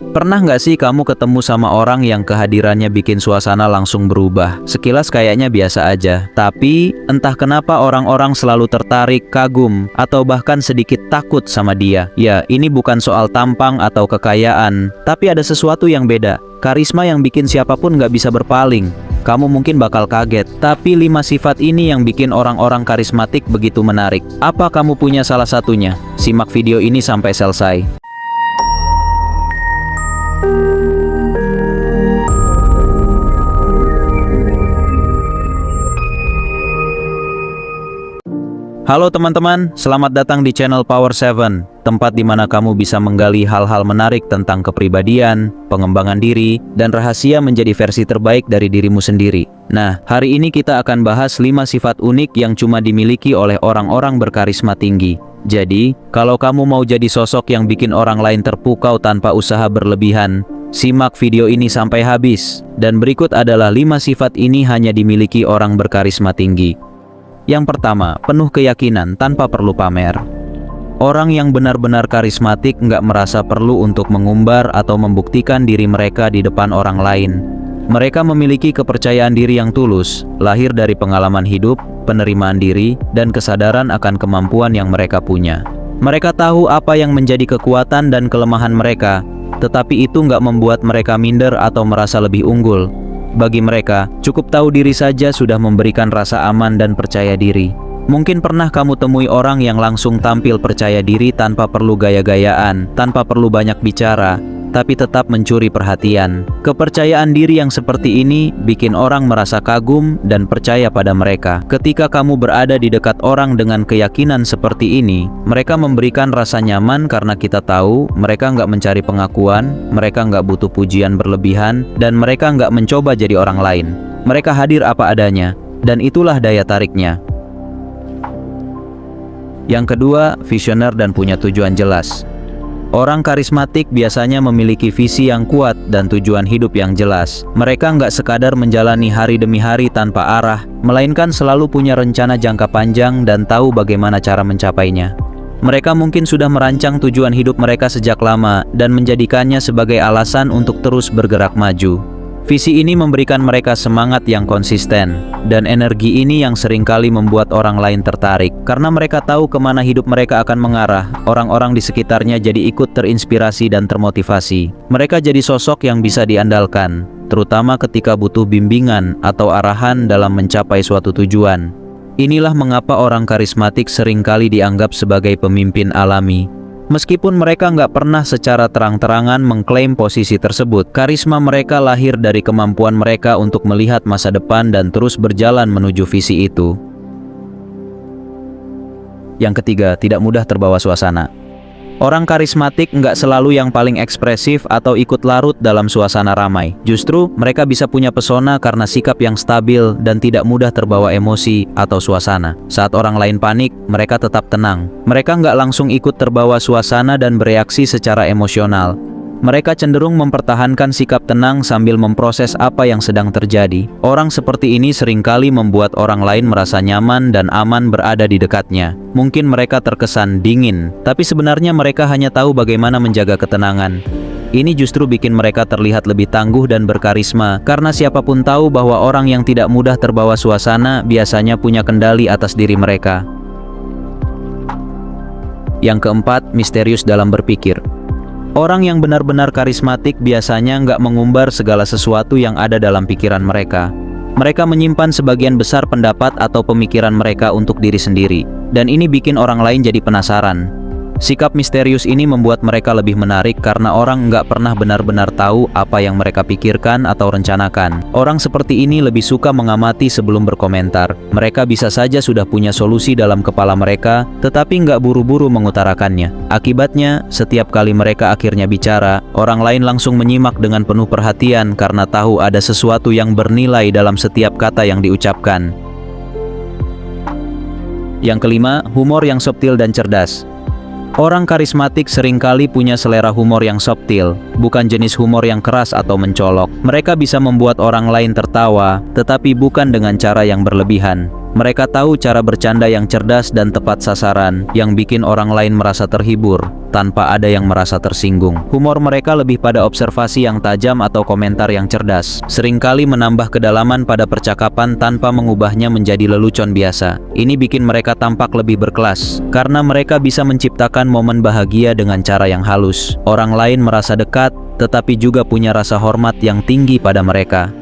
Pernah nggak sih kamu ketemu sama orang yang kehadirannya bikin suasana langsung berubah? Sekilas kayaknya biasa aja, tapi entah kenapa orang-orang selalu tertarik, kagum, atau bahkan sedikit takut sama dia. Ya, ini bukan soal tampang atau kekayaan, tapi ada sesuatu yang beda. Karisma yang bikin siapapun nggak bisa berpaling. Kamu mungkin bakal kaget, tapi 5 sifat ini yang bikin orang-orang karismatik begitu menarik. Apa kamu punya salah satunya? Simak video ini sampai selesai. Halo teman-teman, selamat datang di channel Power 7, tempat di mana kamu bisa menggali hal-hal menarik tentang kepribadian, pengembangan diri, dan rahasia menjadi versi terbaik dari dirimu sendiri. Nah, hari ini kita akan bahas 5 sifat unik yang cuma dimiliki oleh orang-orang berkarisma tinggi. Jadi, kalau kamu mau jadi sosok yang bikin orang lain terpukau tanpa usaha berlebihan, simak video ini sampai habis. Dan berikut adalah 5 sifat ini hanya dimiliki orang berkarisma tinggi. Yang pertama, penuh keyakinan tanpa perlu pamer. Orang yang benar-benar karismatik nggak merasa perlu untuk mengumbar atau membuktikan diri mereka di depan orang lain. Mereka memiliki kepercayaan diri yang tulus, lahir dari pengalaman hidup, penerimaan diri, dan kesadaran akan kemampuan yang mereka punya. Mereka tahu apa yang menjadi kekuatan dan kelemahan mereka, tetapi itu nggak membuat mereka minder atau merasa lebih unggul. Bagi mereka, cukup tahu diri saja sudah memberikan rasa aman dan percaya diri. Mungkin pernah kamu temui orang yang langsung tampil percaya diri tanpa perlu gaya-gayaan, tanpa perlu banyak bicara, tapi tetap mencuri perhatian. Kepercayaan diri yang seperti ini bikin orang merasa kagum dan percaya pada mereka. Ketika kamu berada di dekat orang dengan keyakinan seperti ini, mereka memberikan rasa nyaman karena kita tahu mereka nggak mencari pengakuan, mereka nggak butuh pujian berlebihan, dan mereka nggak mencoba jadi orang lain. Mereka hadir apa adanya, dan itulah daya tariknya. Yang kedua, visioner dan punya tujuan jelas. Orang karismatik biasanya memiliki visi yang kuat dan tujuan hidup yang jelas. Mereka nggak sekadar menjalani hari demi hari tanpa arah, melainkan selalu punya rencana jangka panjang dan tahu bagaimana cara mencapainya. Mereka mungkin sudah merancang tujuan hidup mereka sejak lama dan menjadikannya sebagai alasan untuk terus bergerak maju. Visi ini memberikan mereka semangat yang konsisten, dan energi ini yang seringkali membuat orang lain tertarik. Karena mereka tahu kemana hidup mereka akan mengarah, orang-orang di sekitarnya jadi ikut terinspirasi dan termotivasi. Mereka jadi sosok yang bisa diandalkan, terutama ketika butuh bimbingan atau arahan dalam mencapai suatu tujuan. Inilah mengapa orang karismatik seringkali dianggap sebagai pemimpin alami. Meskipun mereka nggak pernah secara terang-terangan mengklaim posisi tersebut, karisma mereka lahir dari kemampuan mereka untuk melihat masa depan dan terus berjalan menuju visi itu. Yang ketiga, tidak mudah terbawa suasana. Orang karismatik nggak selalu yang paling ekspresif atau ikut larut dalam suasana ramai. Justru, mereka bisa punya pesona karena sikap yang stabil dan tidak mudah terbawa emosi atau suasana. Saat orang lain panik, mereka tetap tenang. Mereka nggak langsung ikut terbawa suasana dan bereaksi secara emosional. Mereka cenderung mempertahankan sikap tenang sambil memproses apa yang sedang terjadi. Orang seperti ini seringkali membuat orang lain merasa nyaman dan aman berada di dekatnya. Mungkin mereka terkesan dingin, tapi sebenarnya mereka hanya tahu bagaimana menjaga ketenangan. Ini justru bikin mereka terlihat lebih tangguh dan berkarisma, karena siapapun tahu bahwa orang yang tidak mudah terbawa suasana biasanya punya kendali atas diri mereka. Yang keempat, misterius dalam berpikir. Orang yang benar-benar karismatik biasanya nggak mengumbar segala sesuatu yang ada dalam pikiran mereka. Mereka menyimpan sebagian besar pendapat atau pemikiran mereka untuk diri sendiri, dan ini bikin orang lain jadi penasaran. Sikap misterius ini membuat mereka lebih menarik karena orang nggak pernah benar-benar tahu apa yang mereka pikirkan atau rencanakan. Orang seperti ini lebih suka mengamati sebelum berkomentar. Mereka bisa saja sudah punya solusi dalam kepala mereka, tetapi nggak buru-buru mengutarakannya. Akibatnya, setiap kali mereka akhirnya bicara, orang lain langsung menyimak dengan penuh perhatian karena tahu ada sesuatu yang bernilai dalam setiap kata yang diucapkan. Yang kelima, humor yang subtil dan cerdas. Orang karismatik seringkali punya selera humor yang subtil, bukan jenis humor yang keras atau mencolok. Mereka bisa membuat orang lain tertawa, tetapi bukan dengan cara yang berlebihan. Mereka tahu cara bercanda yang cerdas dan tepat sasaran, yang bikin orang lain merasa terhibur, tanpa ada yang merasa tersinggung. Humor mereka lebih pada observasi yang tajam atau komentar yang cerdas, seringkali menambah kedalaman pada percakapan tanpa mengubahnya menjadi lelucon biasa. Ini bikin mereka tampak lebih berkelas, karena mereka bisa menciptakan momen bahagia dengan cara yang halus. Orang lain merasa dekat, tetapi juga punya rasa hormat yang tinggi pada mereka.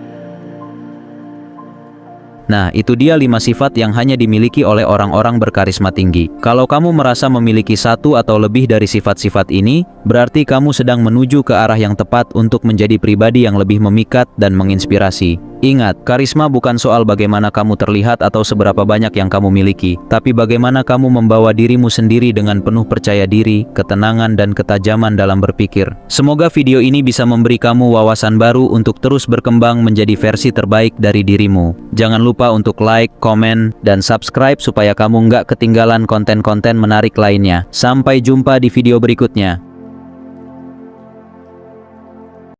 Nah, itu dia 5 sifat yang hanya dimiliki oleh orang-orang berkarisma tinggi. Kalau kamu merasa memiliki satu atau lebih dari sifat-sifat ini, berarti kamu sedang menuju ke arah yang tepat untuk menjadi pribadi yang lebih memikat dan menginspirasi. Ingat, karisma bukan soal bagaimana kamu terlihat atau seberapa banyak yang kamu miliki, tapi bagaimana kamu membawa dirimu sendiri dengan penuh percaya diri, ketenangan, dan ketajaman dalam berpikir. Semoga video ini bisa memberi kamu wawasan baru untuk terus berkembang menjadi versi terbaik dari dirimu. Jangan lupa untuk like, komen, dan subscribe supaya kamu nggak ketinggalan konten-konten menarik lainnya. Sampai jumpa di video berikutnya.